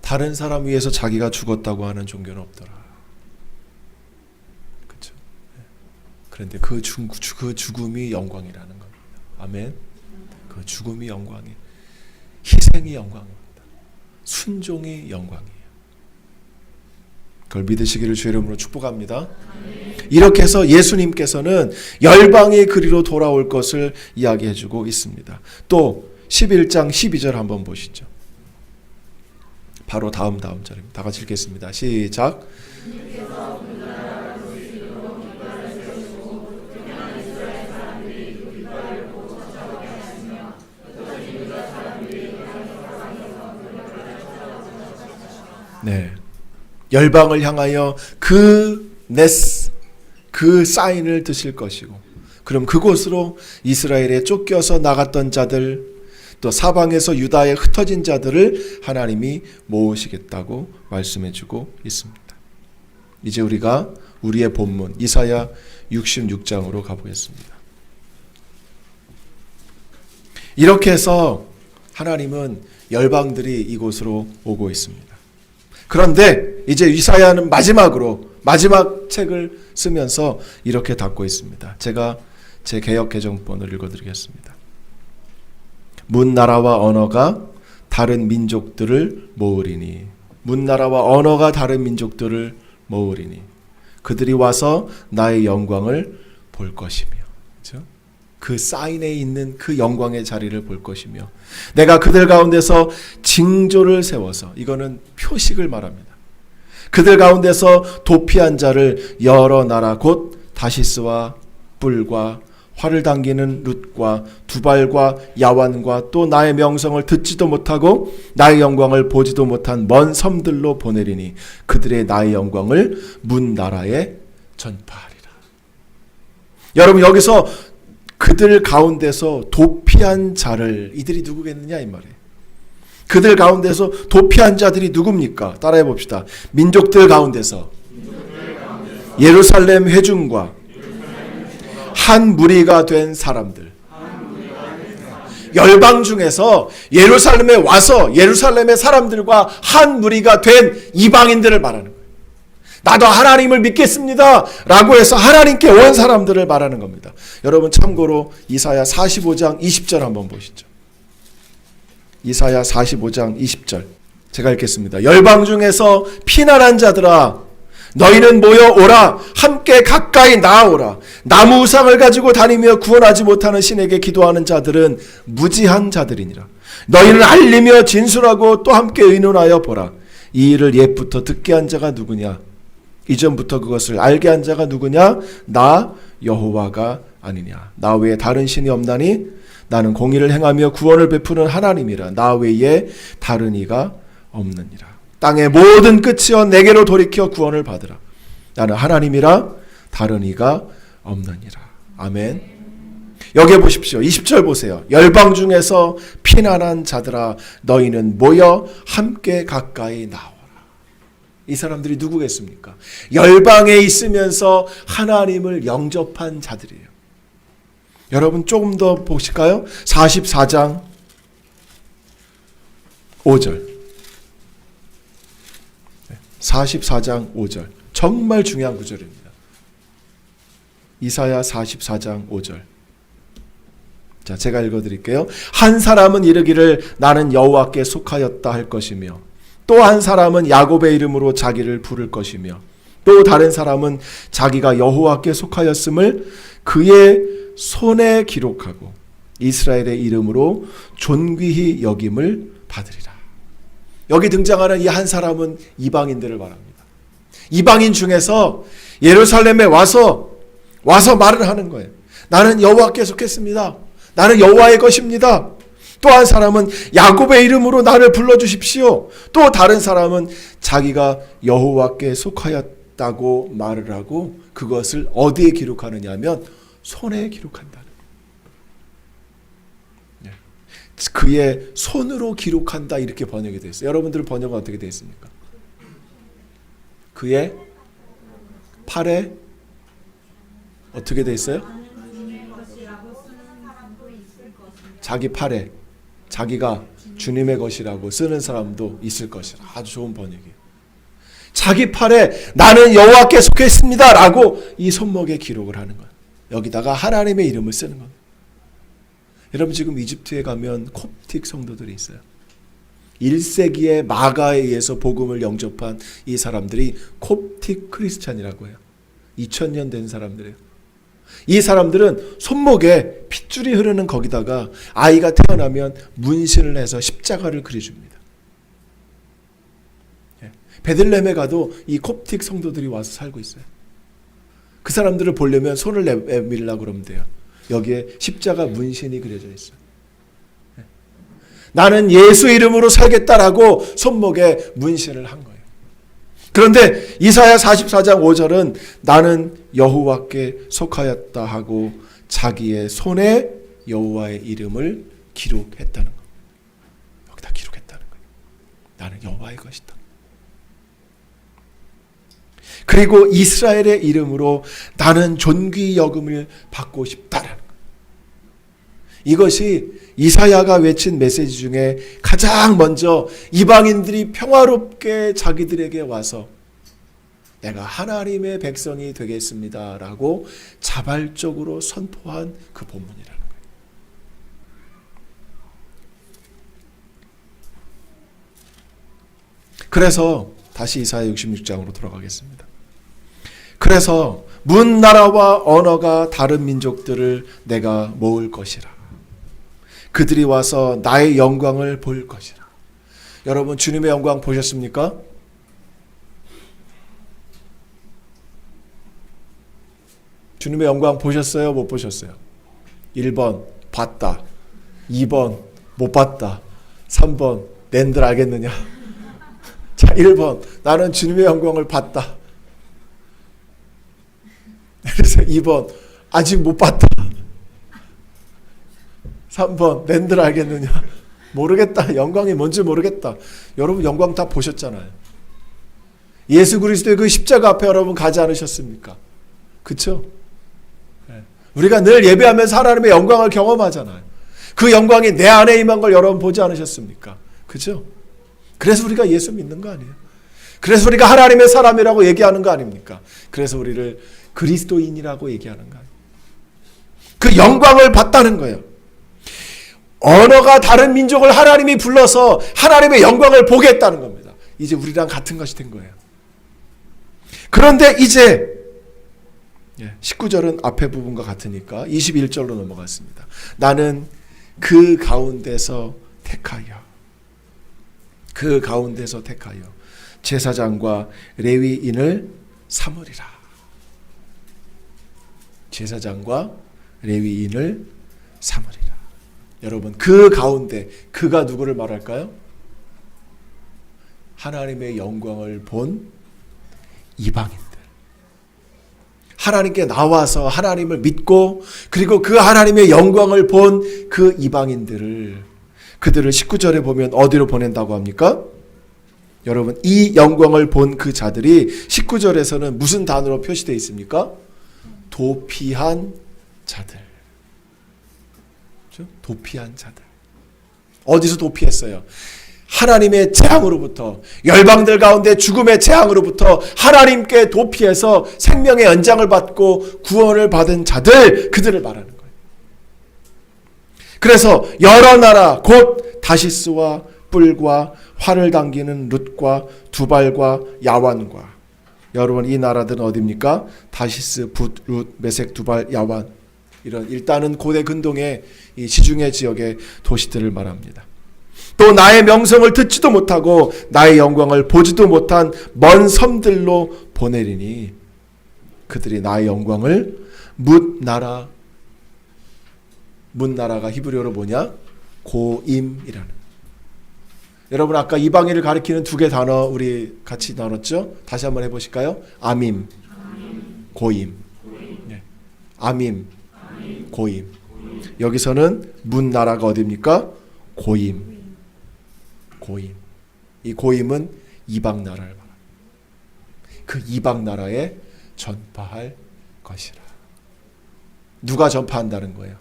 다른 사람 위해서 자기가 죽었다고 하는 종교는 없더라. 그렇죠? 그런데 그 죽음이 영광이라는 겁니다. 아멘. 그 죽음이 영광이, 희생이 영광입니다. 순종이 영광이에요. 그걸 믿으시기를 주의 이름으로 축복합니다. 이렇게 해서 예수님께서는 열방의 그리로 돌아올 것을 이야기해주고 있습니다. 또 11장 12절 한번 보시죠. 바로 다음 절입니다. 다 같이 읽겠습니다. 시작. 네, 열방을 향하여 그 사인을 드실 것이고, 그럼 그곳으로 이스라엘에 쫓겨서 나갔던 자들, 또 사방에서 유다에 흩어진 자들을 하나님이 모으시겠다고 말씀해주고 있습니다. 이제 우리가 우리의 본문 이사야 66장으로 가보겠습니다. 이렇게 해서 하나님은 열방들이 이곳으로 오고 있습니다. 그런데 이제 이사야는 마지막 책을 쓰면서 이렇게 닫고 있습니다. 제가 제 개역 개정본을 읽어드리겠습니다. 문나라와 언어가 다른 민족들을 모으리니, 문나라와 언어가 다른 민족들을 모으리니 그들이 와서 나의 영광을 볼 것이며, 그렇죠? 그 사인에 있는 그 영광의 자리를 볼 것이며, 내가 그들 가운데서 징조를 세워서, 이거는 표식을 말합니다. 그들 가운데서 도피한 자를 여러 나라 곧 다시스와 뿔과 활을 당기는 룻과 두발과 야완과 또 나의 명성을 듣지도 못하고 나의 영광을 보지도 못한 먼 섬들로 보내리니 그들의 나의 영광을 문 나라에 전파하리라. 여러분, 여기서 그들 가운데서 도피한 자를, 이들이 누구겠느냐 이 말이에요. 그들 가운데서 도피한 자들이 누굽니까? 따라해 봅시다. 민족들 가운데서 예루살렘 회중과 한 무리가 된 사람들, 열방 중에서 예루살렘에 와서 예루살렘의 사람들과 한 무리가 된 이방인들을 말하는 거예요. 나도 하나님을 믿겠습니다 라고 해서 하나님께 온 사람들을 말하는 겁니다. 여러분, 참고로 이사야 45장 20절 한번 보시죠. 이사야 45장 20절 제가 읽겠습니다. 열방 중에서 피난한 자들아, 너희는 모여 오라. 함께 가까이 나아오라. 나무 우상을 가지고 다니며 구원하지 못하는 신에게 기도하는 자들은 무지한 자들이니라. 너희는 알리며 진술하고 또 함께 의논하여 보라. 이 일을 옛부터 듣게 한 자가 누구냐? 이전부터 그것을 알게 한 자가 누구냐? 나 여호와가 아니냐? 나 외에 다른 신이 없나니? 나는 공의를 행하며 구원을 베푸는 하나님이라. 나 외에 다른 이가 없느니라. 땅의 모든 끝이여 내게로 돌이켜 구원을 받으라. 나는 하나님이라 다른 이가 없느니라. 아멘. 여기 보십시오. 20절 보세요. 열방 중에서 피난한 자들아, 너희는 모여 함께 가까이 나오라. 이 사람들이 누구겠습니까? 열방에 있으면서 하나님을 영접한 자들이에요. 여러분, 조금 더 보실까요? 44장 5절 44장 5절 정말 중요한 구절입니다. 이사야 44장 5절. 자, 제가 읽어드릴게요. 한 사람은 이르기를 나는 여호와께 속하였다 할 것이며, 또 한 사람은 야곱의 이름으로 자기를 부를 것이며, 또 다른 사람은 자기가 여호와께 속하였음을 그의 손에 기록하고 이스라엘의 이름으로 존귀히 여김을 받으리라. 여기 등장하는 이 한 사람은 이방인들을 말합니다. 이방인 중에서 예루살렘에 와서 말을 하는 거예요. 나는 여호와께 속했습니다. 나는 여호와의 것입니다. 또 한 사람은 야곱의 이름으로 나를 불러주십시오. 또 다른 사람은 자기가 여호와께 속하였다고 말을 하고 그것을 어디에 기록하느냐 하면 손에 기록한다. 그의 손으로 기록한다, 이렇게 번역이 되어 있어요. 여러분들 번역은 어떻게 되어 있습니까? 그의 팔에 어떻게 되어 있어요? 자기 팔에 자기가 주님의 것이라고 쓰는 사람도 있을 것이라. 아주 좋은 번역이에요. 자기 팔에 나는 여호와께 속했습니다 라고 이 손목에 기록을 하는 거예요. 여기다가 하나님의 이름을 쓰는 겁니다. 여러분, 지금 이집트에 가면 콥틱 성도들이 있어요. 1세기에 마가에 의해서 복음을 영접한 이 사람들이 콥틱 크리스찬이라고 해요. 2000년 된 사람들이에요. 이 사람들은 손목에 핏줄이 흐르는 거기다가 아이가 태어나면 문신을 해서 십자가를 그려줍니다. 베들레헴에 가도 이 콥틱 성도들이 와서 살고 있어요. 그 사람들을 보려면 손을 내밀려고 그러면 돼요. 여기에 십자가 문신이 그려져 있어요. 나는 예수 이름으로 살겠다라고 손목에 문신을 한 거예요. 그런데 이사야 44장 5절은 나는 여호와께 속하였다 하고 자기의 손에 여호와의 이름을 기록했다는 거예요. 여기다 기록했다는 거예요. 나는 여호와의 것이다. 그리고 이스라엘의 이름으로 나는 존귀 여김을 받고 싶다라는 거예요. 이것이 이사야가 외친 메시지 중에 가장 먼저 이방인들이 평화롭게 자기들에게 와서 내가 하나님의 백성이 되겠습니다라고 자발적으로 선포한 그 본문이라는 거예요. 그래서 다시 이사야 66장으로 돌아가겠습니다. 그래서 문나라와 언어가 다른 민족들을 내가 모을 것이라. 그들이 와서 나의 영광을 볼 것이라. 여러분 주님의 영광 보셨습니까? 주님의 영광 보셨어요? 못 보셨어요? 1번 봤다. 2번 못 봤다. 3번 낸들 알겠느냐? 자, 1번 나는 주님의 영광을 봤다. 그래서 2번 아직 못 봤다. 3번 낸들 알겠느냐? 모르겠다. 영광이 뭔지 모르겠다. 여러분 영광 다 보셨잖아요. 예수 그리스도의 그 십자가 앞에 여러분 가지 않으셨습니까? 그렇죠? 우리가 늘 예배하면서 하나님의 영광을 경험하잖아요. 그 영광이 내 안에 임한 걸 여러분 보지 않으셨습니까? 그렇죠? 그래서 우리가 예수 믿는 거 아니에요? 그래서 우리가 하나님의 사람이라고 얘기하는 거 아닙니까? 그래서 우리를 그리스도인이라고 얘기하는 거 아니에요? 그 영광을 봤다는 거예요. 언어가 다른 민족을 하나님이 불러서 하나님의 영광을 보게 했다는 겁니다. 이제 우리랑 같은 것이 된 거예요. 그런데 이제 19절은 앞에 부분과 같으니까 21절로 넘어갔습니다. 나는 그 가운데서 택하여 제사장과 레위인을 삼으리라. 제사장과 레위인을 삼으리라. 여러분 그 가운데 그가 누구를 말할까요? 하나님의 영광을 본 이방인들. 하나님께 나와서 하나님을 믿고 그리고 그 하나님의 영광을 본 그 이방인들을 그들을 19절에 보면 어디로 보낸다고 합니까? 여러분 이 영광을 본 그 자들이 19절에서는 무슨 단어로 표시되어 있습니까? 도피한 자들. 그렇죠? 도피한 자들. 어디서 도피했어요? 하나님의 재앙으로부터, 열방들 가운데 죽음의 재앙으로부터 하나님께 도피해서 생명의 연장을 받고 구원을 받은 자들, 그들을 말하는 거예요. 그래서 여러 나라 곧 다시스와 뿔과 활을 당기는 룻과 두발과 야완과, 여러분 이 나라들은 어디입니까? 다시스, 붓, 룻, 메색, 두발, 야완, 이런 일단은 고대 근동의 이 지중해 지역의 도시들을 말합니다. 또 나의 명성을 듣지도 못하고 나의 영광을 보지도 못한 먼 섬들로 보내리니 그들이 나의 영광을 뭇나라, 뭇나라가 히브리어로 뭐냐? 고임이라는. 여러분 아까 이방인을 가리키는 두 개 단어 우리 같이 나눴죠? 다시 한번 해보실까요? 아밈, 고임. 네. 아밈, 고임. 여기서는 뭇나라가 어디입니까? 고임. 고임. 이 고임은 이방 나라를 말합니다. 그 이방 나라에 전파할 것이라. 누가 전파한다는 거예요?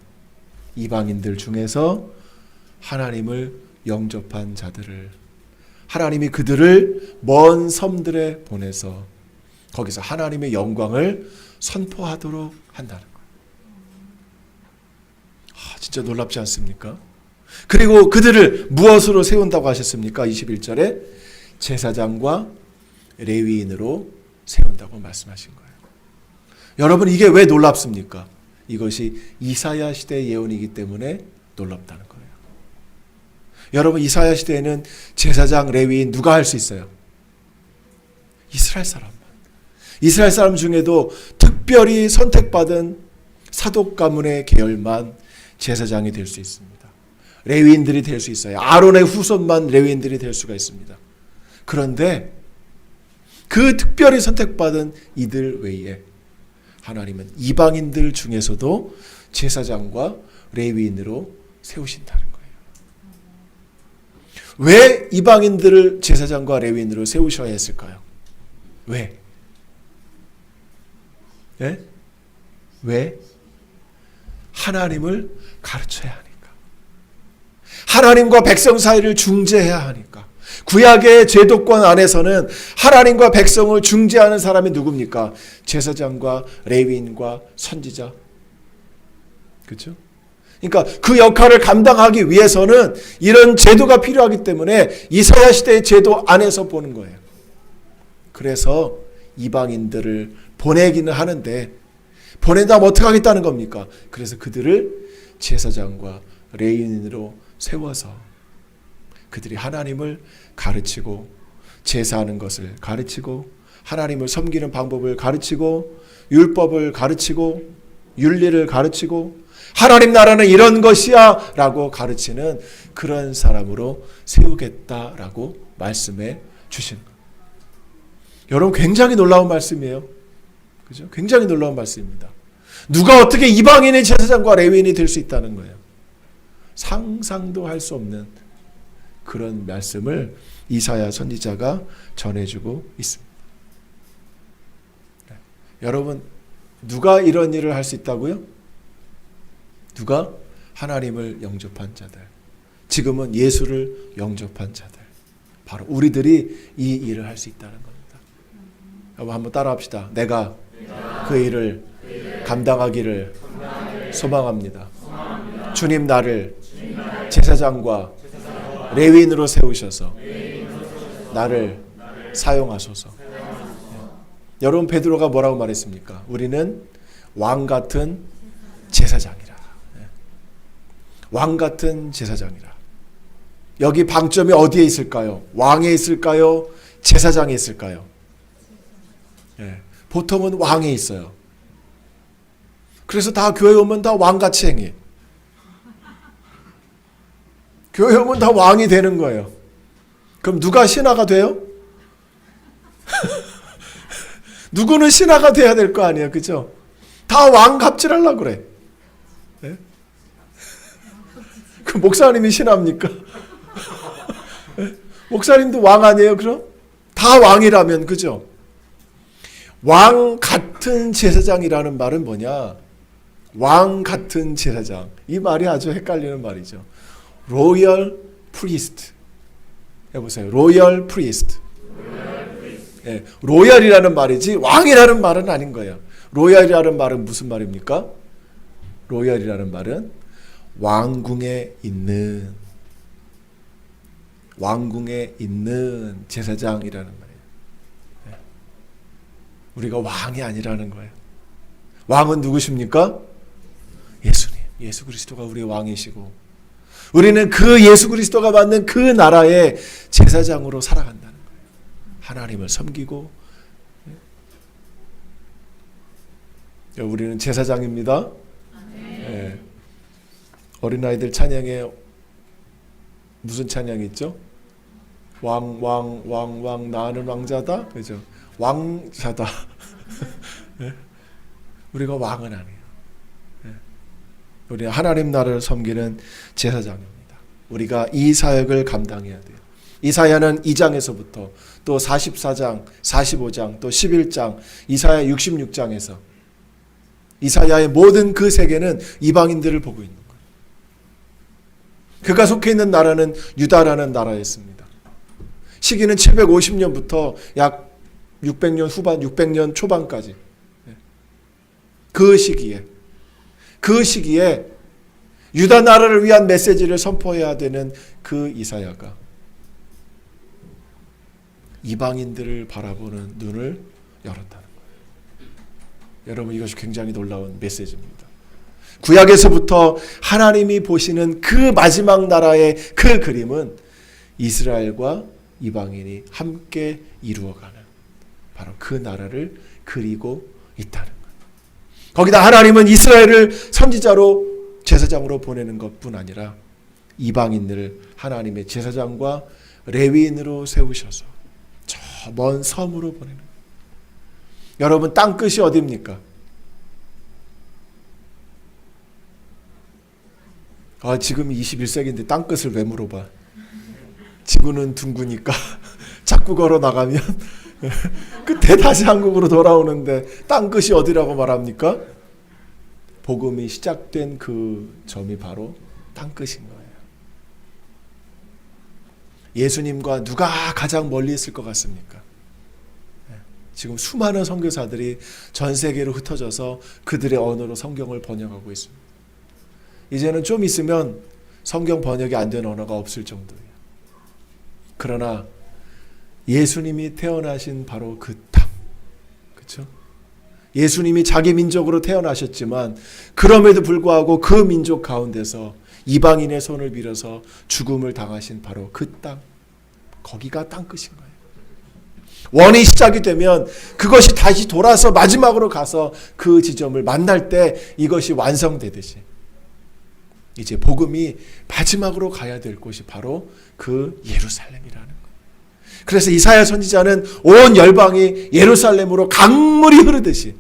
이방인들 중에서 하나님을 영접한 자들을, 하나님이 그들을 먼 섬들에 보내서 거기서 하나님의 영광을 선포하도록 한다는 거예요. 진짜 놀랍지 않습니까? 그리고 그들을 무엇으로 세운다고 하셨습니까? 21절에 제사장과 레위인으로 세운다고 말씀하신 거예요. 여러분 이게 왜 놀랍습니까? 이것이 이사야 시대의 예언이기 때문에 놀랍다는 거예요. 여러분 이사야 시대에는 제사장, 레위인 누가 할 수 있어요? 이스라엘 사람만. 이스라엘 사람 중에도 특별히 선택받은 사독 가문의 계열만 제사장이 될 수 있습니다. 레위인들이 될 수 있어요. 아론의 후손만 레위인들이 될 수가 있습니다. 그런데 그 특별히 선택받은 이들 외에 하나님은 이방인들 중에서도 제사장과 레위인으로 세우신다는 거예요. 왜 이방인들을 제사장과 레위인으로 세우셔야 했을까요? 왜? 네? 왜? 하나님을 가르쳐야 하니까. 하나님과 백성 사이를 중재해야 하니까. 구약의 제도권 안에서는 하나님과 백성을 중재하는 사람이 누굽니까? 제사장과 레위인과 선지자. 그렇죠? 그러니까 그 역할을 감당하기 위해서는 이런 제도가 필요하기 때문에 이사야 시대의 제도 안에서 보는 거예요. 그래서 이방인들을 보내기는 하는데 보낸다면 어떻게 하겠다는 겁니까? 그래서 그들을 제사장과 레위인으로 세워서 그들이 하나님을 가르치고 제사하는 것을 가르치고 하나님을 섬기는 방법을 가르치고 율법을 가르치고 윤리를 가르치고 하나님 나라는 이런 것이야 라고 가르치는 그런 사람으로 세우겠다라고 말씀해 주신 거예요. 여러분 굉장히 놀라운 말씀이에요. 그죠? 굉장히 놀라운 말씀입니다. 누가 어떻게 이방인의 제사장과 레위인이 될 수 있다는 거예요. 상상도 할 수 없는 그런 말씀을 이사야 선지자가 전해주고 있습니다. 네. 여러분 누가 이런 일을 할 수 있다고요? 누가? 하나님을 영접한 자들. 지금은 예수를 영접한 자들. 바로 우리들이 이 일을 할 수 있다는 겁니다. 여러분 한번 따라합시다. 내가 그 일을 감당하기를 소망합니다. 주님 나를 제사장과 레위인으로 세우셔서 나를 사용하소서. 여러분 베드로가 뭐라고 말했습니까? 우리는 왕 같은 제사장이라. 왕 같은 제사장이라. 여기 방점이 어디에 있을까요? 왕에 있을까요? 제사장에 있을까요? 보통은 왕에 있어요. 그래서 다 교회 오면 다 왕같이 행해. 교회 오면 다 왕이 되는 거예요. 그럼 누가 신하가 돼요? 누구는 신하가 돼야 될 거 아니에요. 그죠? 다 왕 갑질하려고 그래. 네? 그 목사님이 신하입니까? 네? 목사님도 왕 아니에요, 그럼? 다 왕이라면, 그죠? 왕 같은 제사장이라는 말은 뭐냐? 왕 같은 제사장. 이 말이 아주 헷갈리는 말이죠. 로열 프리스트. 해보세요. 로열 프리스트. 예, 로열이라는 말이지 왕이라는 말은 아닌 거예요. 로열이라는 말은 무슨 말입니까? 로열이라는 말은 왕궁에 있는 제사장이라는 말이에요. 예. 우리가 왕이 아니라는 거예요. 왕은 누구십니까? 예수님. 예수 그리스도가 우리의 왕이시고 우리는 그 예수 그리스도가 받는 그 나라의 제사장으로 살아간다는 거예요. 하나님을 섬기고 우리는 제사장입니다. 네. 어린아이들 찬양에 무슨 찬양이 있죠? 왕 나는 왕자다. 그죠? 왕자다. 네. 우리가 왕은 아니에요. 네. 우리는 하나님 나라를 섬기는 제사장입니다. 우리가 이 사역을 감당해야 돼요. 이사야는 2장에서부터 또 44장, 45장, 또 11장, 이사야 66장에서 이사야의 모든 그 세계는 이방인들을 보고 있는 거예요. 그가 속해 있는 나라는 유다라는 나라였습니다. 시기는 750년부터 약 600년 후반, 600년 초반까지. 그 시기에 유다 나라를 위한 메시지를 선포해야 되는 그 이사야가 이방인들을 바라보는 눈을 열었다는 거예요. 여러분 이것이 굉장히 놀라운 메시지입니다. 구약에서부터 하나님이 보시는 그 마지막 나라의 그 그림은 이스라엘과 이방인이 함께 이루어가는 바로 그 나라를 그리고 있다는 거예요. 거기다 하나님은 이스라엘을 선지자로 제사장으로 보내는 것뿐 아니라 이방인들을 하나님의 제사장과 레위인으로 세우셔서 저 먼 섬으로 보내는 거예요. 여러분, 땅끝이 어디입니까? 지금 21세기인데 땅끝을 왜 물어봐? 지구는 둥그니까 자꾸 걸어 나가면 끝에 다시 한국으로 돌아오는데 땅끝이 어디라고 말합니까? 복음이 시작된 그 점이 바로 땅끝인 거예요. 예수님과 누가 가장 멀리 있을 것 같습니까? 지금 수많은 선교사들이 전 세계로 흩어져서 그들의 언어로 성경을 번역하고 있습니다. 이제는 좀 있으면 성경 번역이 안 된 언어가 없을 정도예요. 그러나 예수님이 태어나신 바로 그 땅, 그렇죠? 예수님이 자기 민족으로 태어나셨지만 그럼에도 불구하고 그 민족 가운데서 이방인의 손을 빌어서 죽음을 당하신 바로 그 땅, 거기가 땅끝인 거예요. 원이 시작이 되면 그것이 다시 돌아서 마지막으로 가서 그 지점을 만날 때 이것이 완성되듯이 이제 복음이 마지막으로 가야 될 곳이 바로 그 예루살렘이라는 거예요. 그래서 이사야 선지자는 온 열방이 예루살렘으로 강물이 흐르듯이,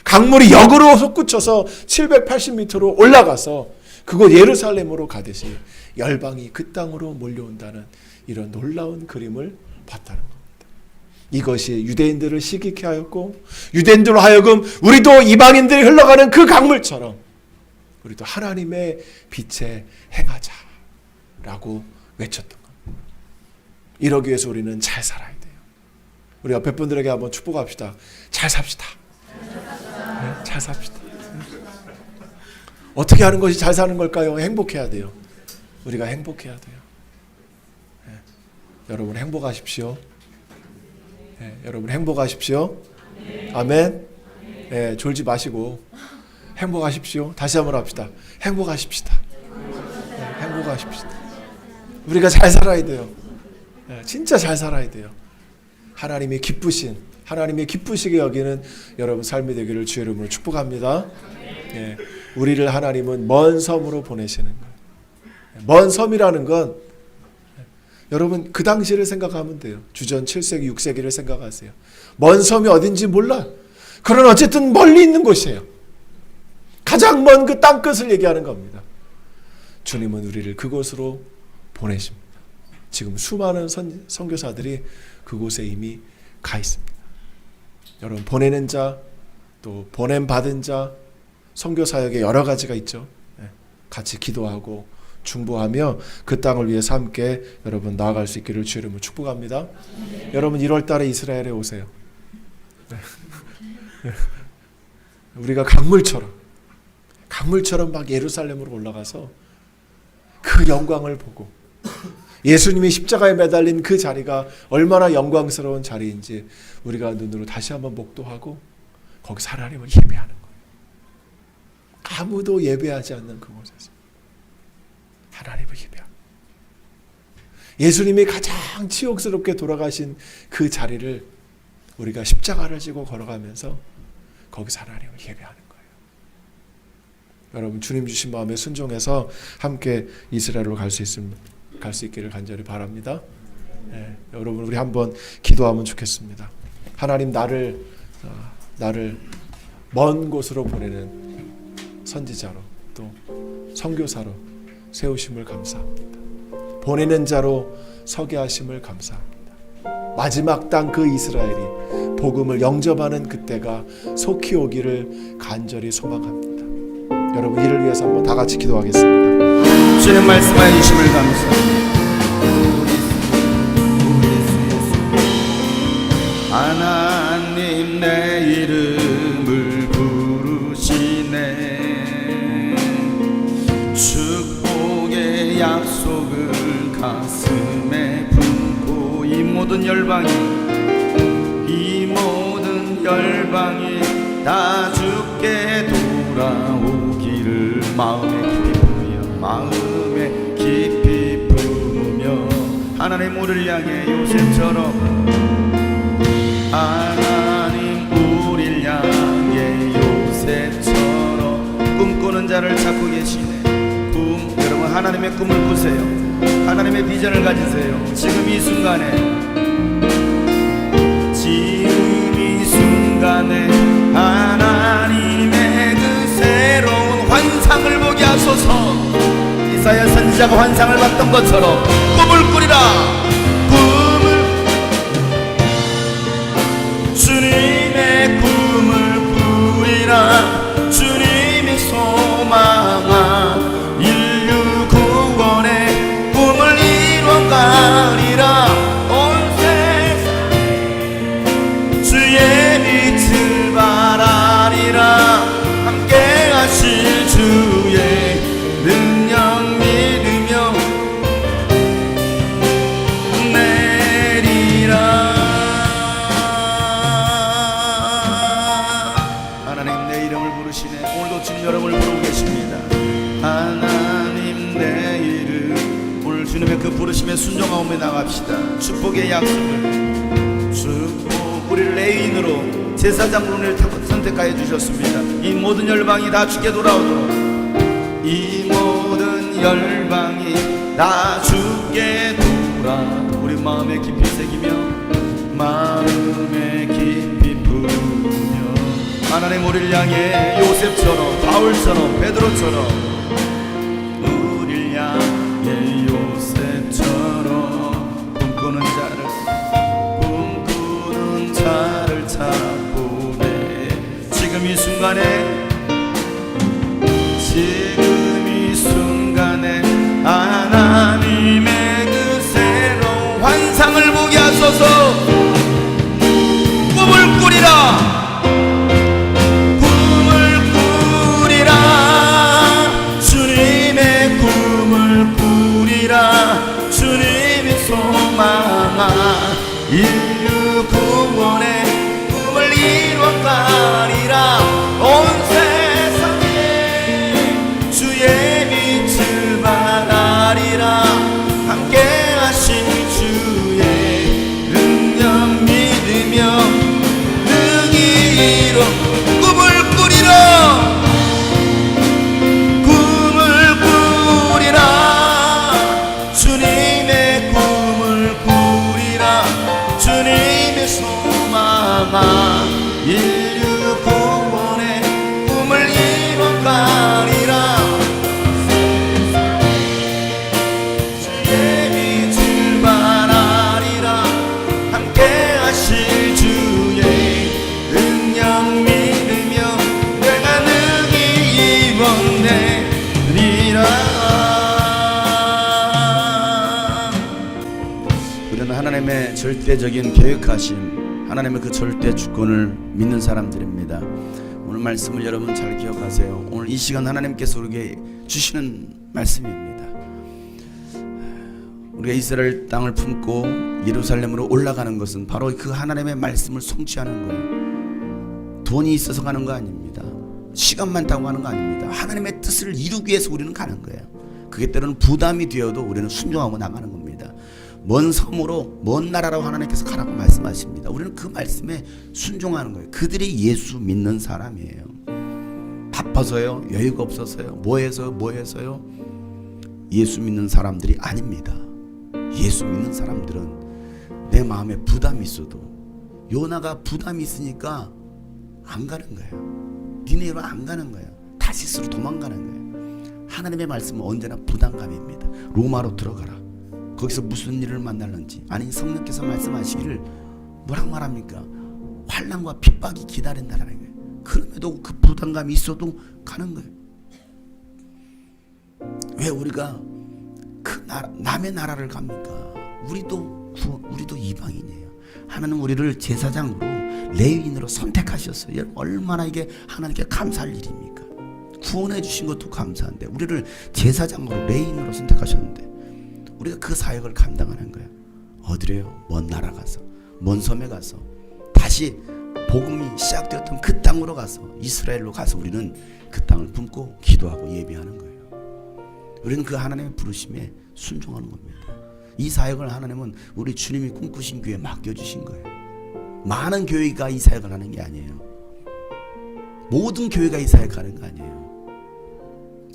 강물이 역으로 솟구쳐서 780m로 올라가서 그곳 예루살렘으로 가듯이 열방이 그 땅으로 몰려온다는 이런 놀라운 그림을 봤다는 겁니다. 이것이 유대인들을 시기케 하였고, 유대인들로 하여금 우리도 이방인들이 흘러가는 그 강물처럼 우리도 하나님의 빛에 행하자라고 외쳤던 겁니다. 이러기 위해서 우리는 잘 살아야 돼요. 우리 옆에 분들에게 한번 축복합시다. 잘 삽시다. 네, 잘 삽시다. 어떻게 하는 것이 잘 사는 걸까요? 행복해야 돼요. 우리가 행복해야 돼요. 네, 여러분 행복하십시오. 네, 여러분 행복하십시오. 아멘. 네, 졸지 마시고 행복하십시오. 다시 한번 합시다. 행복하십시다. 네, 행복하십시다. 우리가 잘 살아야 돼요. 네, 진짜 잘 살아야 돼요. 하나님이 기쁘시게 여기는 여러분 삶이 되기를 주의 이름으로 축복합니다. 네, 우리를 하나님은 먼 섬으로 보내시는 거예요. 먼 섬이라는 건 여러분 그 당시를 생각하면 돼요. 주전 7세기, 6세기를 생각하세요. 먼 섬이 어딘지 몰라. 그러나 어쨌든 멀리 있는 곳이에요. 가장 먼 그 땅끝을 얘기하는 겁니다. 주님은 우리를 그곳으로 보내십니다. 지금 수많은 선교사들이 그곳에 이미 가 있습니다. 여러분 보내는 자, 또 보냄받은 자, 선교 사역에 여러 가지가 있죠. 같이 기도하고 중보하며 그 땅을 위해서 함께 여러분 나아갈 수 있기를 주의 이름으로 축복합니다. 여러분 1월 달에 이스라엘에 오세요. 우리가 강물처럼 막 예루살렘으로 올라가서 그 영광을 보고 예수님이 십자가에 매달린 그 자리가 얼마나 영광스러운 자리인지 우리가 눈으로 다시 한번 목도하고 거기서 하나님을 예배하는 거예요. 아무도 예배하지 않는 그곳에서 하나님을 예배합니다. 예수님이 가장 치욕스럽게 돌아가신 그 자리를 우리가 십자가를 지고 걸어가면서 거기서 하나님을 예배하는 거예요. 여러분 주님 주신 마음에 순종해서 함께 이스라엘로 갈 수 있기를 간절히 바랍니다. 네, 여러분 우리 한번 기도하면 좋겠습니다. 하나님 나를 먼 곳으로 보내는 선지자로 또 선교사로 세우심을 감사합니다. 보내는 자로 서게 하심을 감사합니다. 마지막 땅 그 이스라엘이 복음을 영접하는 그때가 속히 오기를 간절히 소망합니다. 여러분 이를 위해서 한번 다 같이 기도하겠습니다. 주님 말씀하여 주심을 감사합니다. 하나님 내 이름을 부르시네. 축복의 약속을 가슴에 품고 이 모든 열방이 다 주께 돌아오기를 마음에 깊이 품으며 하나님 우리를 향해 요셉처럼 하나님 자를 찾고 계시네. 여러분 하나님의 꿈을 꾸세요. 하나님의 비전을 가지세요. 지금 이 순간에 하나님의 그 새로운 환상을 보게 하소서. 이사야 선지자가 환상을 봤던 것처럼 꿈을 꾸리라. 주님의 꿈을 꾸리라. 주님이 소망한 인류 구원의 꿈을 이뤄가리라. 온 세상 주의 빛을 바라리라. 함께 하실 주의 능력 믿으며 내리라. 하나님 내 이름을 부르시네. 오늘도 주님 여러분을 부르고 계십니다. 하나님 내 이름. 오늘 주님의 그 부르심에 순종하며 나갑시다. 축복의 약속을 축복 우리를 레위인으로 제사장으로 우리를 선택하여 주셨습니다. 이 모든 열방이 다 주께 돌아오도록, 이 모든 열방이 다 주께 돌아 우리 마음에 깊이 새기며 마음에 깊이 부으며 하나님 우리를 향해 요셉처럼 바울처럼 베드로처럼 우리를 향해 요셉처럼 꿈꾸는 자를 찾고 내 지금 이 순간에 하나님의 그 새로운 환상을 보게 하소서. 꿈을 꾸리라. 꿈을 꾸리라. 주님의 꿈을 꾸리라. 주님이 소망한 인류 구원의 꿈을 이뤄가리라. 온 세상에 주의 빛을 바라리라. 함께 하신 주의 능력 믿으며 능히 이뤄 꿈을 꾸리라. 꿈을 꾸리라. 주님의 꿈을 꾸리라. 주님의 소망한 인류 구원의 꿈을 이뤄가리라. 주의 빛을 바라리라. 함께 하실 주의 능력 믿으며 내가 능히 이뤄내리라. 우리는 하나님의 절대적인 계획하심, 하나님의 그 절대 주권을 믿는 사람들입니다. 오늘 말씀을 여러분 잘 기억하세요. 오늘 이 시간 하나님께서 우리에게 주시는 말씀입니다. 우리가 이스라엘 땅을 품고 예루살렘으로 올라가는 것은 바로 그 하나님의 말씀을 성취하는 거예요. 돈이 있어서 가는 거 아닙니다. 시간만 타고 가는 거 아닙니다. 하나님의 뜻을 이루기 위해서 우리는 가는 거예요. 그게 때로는 부담이 되어도 우리는 순종하고 나가는 겁니다. 먼 섬으로 먼 나라라고 하나님께서 가라고 말씀하십니다. 우리는 그 말씀에 순종하는 거예요. 그들이 예수 믿는 사람이에요. 바빠서요, 여유가 없어서요, 뭐해서요 예수 믿는 사람들이 아닙니다. 예수 믿는 사람들은 내 마음에 부담이 있어도, 요나가 부담이 있으니까 안 가는 거예요. 니네로 안 가는 거예요. 다시스로 도망가는 거예요. 하나님의 말씀은 언제나 부담감입니다. 로마로 들어가라. 거기서 무슨 일을 만날는지, 아니 성령께서 말씀하시기를 뭐라고 말합니까? 환난과 핍박이 기다린다라는 거예요. 그럼에도 그 부담감이 있어도 가는 거예요. 왜 우리가 그 남의 나라를 갑니까? 우리도 이방인이에요. 하나님 우리를 제사장으로 레위인으로 선택하셨어요. 여러분 얼마나 이게 하나님께 감사할 일입니까? 구원해 주신 것도 감사한데 우리를 제사장으로 레위인으로 선택하셨는데 우리가 그 사역을 감당하는 거예요. 어디래요? 먼 나라 가서, 먼 섬에 가서, 다시 복음이 시작되었던 그 땅으로 가서, 이스라엘로 가서 우리는 그 땅을 품고 기도하고 예배하는 거예요. 우리는 그 하나님의 부르심에 순종하는 겁니다. 이 사역을 하나님은 우리 주님이 꿈꾸신 교회에 맡겨주신 거예요. 많은 교회가 이 사역을 하는 게 아니에요. 모든 교회가 이 사역을 하는 거 아니에요.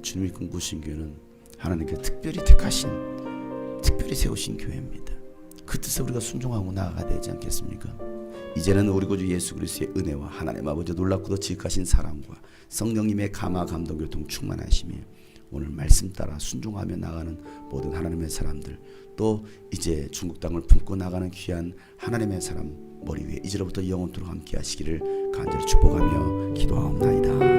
주님이 꿈꾸신 교회는 하나님께서 특별히 택하신, 특별히 세우신 교회입니다. 그 뜻에 우리가 순종하고 나아가야 되지 않겠습니까? 이제는 우리 구주 예수 그리스도의 은혜와 하나님 아버지 놀랍고도 지극하신 사랑과 성령님의 감화 감동 교통 충만하심이 오늘 말씀 따라 순종하며 나가는 모든 하나님의 사람들, 또 이제 중국 땅을 품고 나가는 귀한 하나님의 사람 머리 위에 이제로부터 영원토록 함께 하시기를 간절히 축복하며 기도하옵나이다.